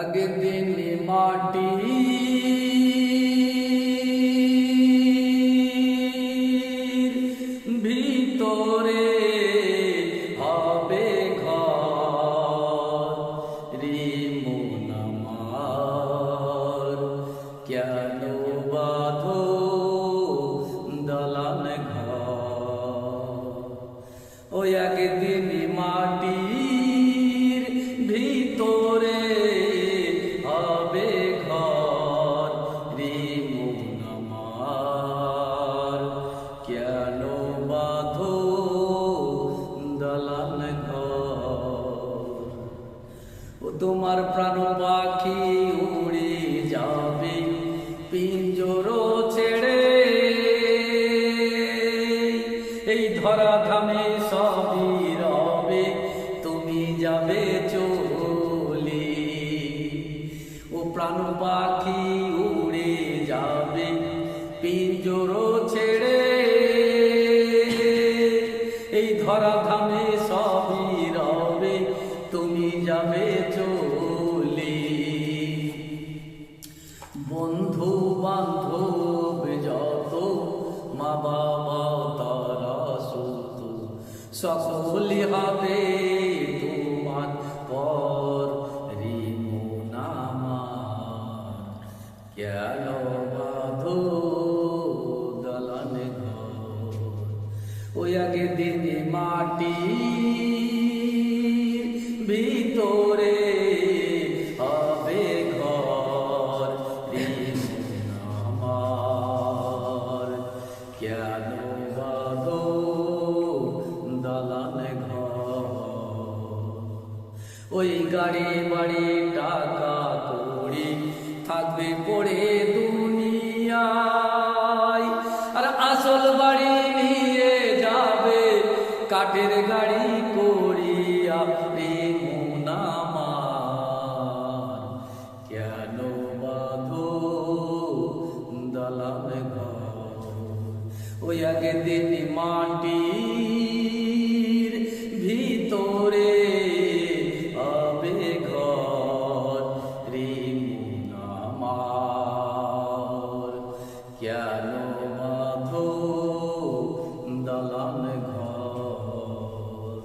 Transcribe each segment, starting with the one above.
একদিন মাটি ভিতরে হবে ঘর রে মন আমার, কেন বাঁধো দালান ঘর। ওই একদিন মাটির ভিতরে হবে ঘর রে মন আমার, কেন বাঁধো দালান ঘর। ও তোমার প্রাণ পাখি উড়ে যাবে পিঞ্জর ছেড়ে, এই ধরা ধামে সবই রবে তুমি যাবে চলে। ও প্রাণ পাখি উড়ে যাবে পিঞ্জর ছেড়ে, এই ধরা ধামে সবই রবে তুমি যাবে চলে। বন্ধু বান্ধব যত মা বাবা তারা সুত সকলি হবে তোমার পর রে মন আমার, কেন বাঁধো দালান ঘর। ওই একদিন মাটির ভিতরে হবে ঘর রে মন আমার, কেন বাঁধো দালান ঘর। ওই গাড়ি বাড়ি টাকা কড়ি থাকবে পড়ে দুনিয়ায়, আর আসল বাড়ি নিয়ে যাবে কাঠের গাড়ি করিয়া রে মন আমার, কেন বাঁধো দালান ঘর। ওই একদিন মাটির ভিতরে হবে ঘর রে মন আমার, কেন বাঁধো দালান ঘর।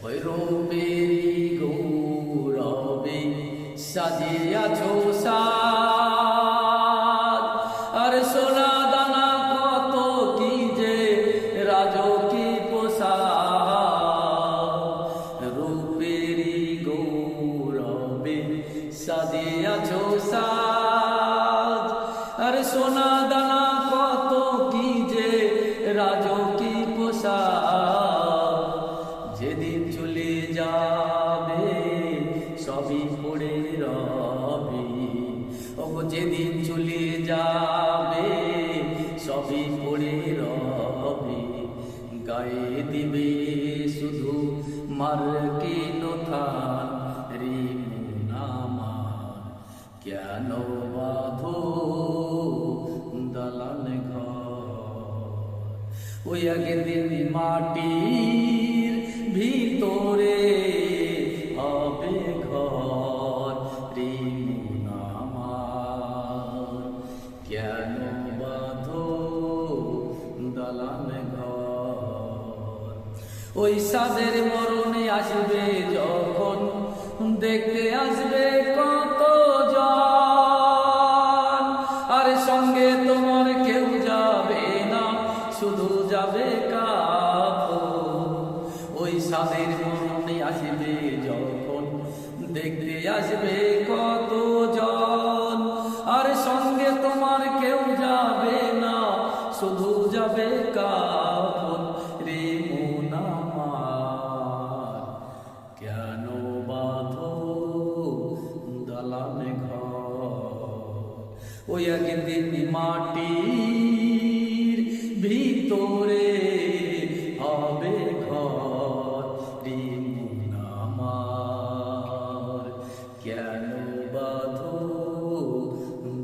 ওই রূপের গৌরবে সাজিয়াছো সাজ, আর সোনা দানা কত কি যে রাজকি পোশাক। রূপের গৌরবে সাজিয়াছো সাজ, আর সোনা দানা কত কি যে রাজকি পোশাক। যেদিন চলে যাবে সবই পড়ে রবে, ও যেদিন চলে যাবে সবই পড়ে রবে। গায়ে দিবে শুধু মার্কিন থান রে মন আমার, কেন বাঁধো দালান ঘর। ওই একদিন মাটির ভিতরে হবে ঘর রে মন আমার, কেন বাঁধো দালান ঘর। ওই সাদের মরণে আসবে যখন দেখতে আসবে কত জন, আর সঙ্গে তোমার কেউ যাবে না শুধু যাবে কাফন। ওই সাদের মরণে আসবে যখন দেখতে আসবে কত জন, আর সঙ্গে তোমার কেউ যাবে না শুধু যাবে কাফন রে মন আমার, কেন বাঁধো দালান ঘর। ওই একদিন মাটির ভিতরে হবে ঘর রে মন আমার, কেন বাঁধো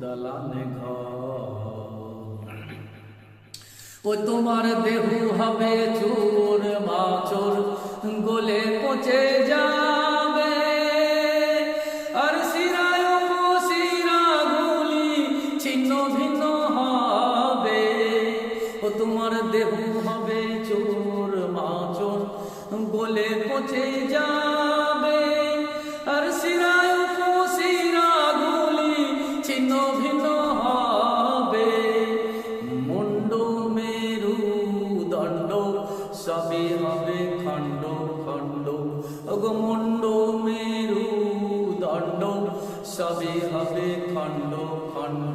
দালান ঘর। ও তোমার দেহ হবে চোর মাচোর গলে পচে যাবে, ভণ্ড মেরু দণ্ড সবে হবে খণ্ড খণ্ড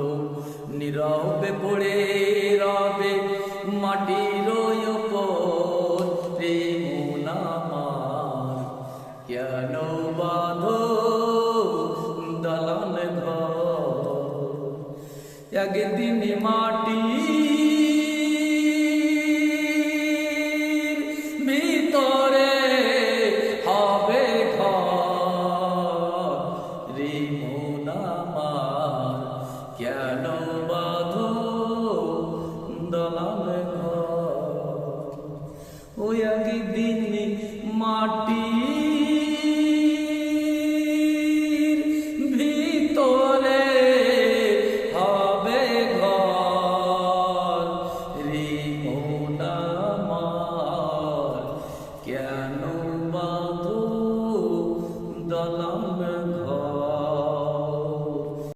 নীরবে পড়ে রবে মাটির ওপর প্রেম আমার কেন বাঁধো দালান ঘর একদিন মাটির ভিতরে হবে ঘর রে মন আমার কেন বাঁধো দালান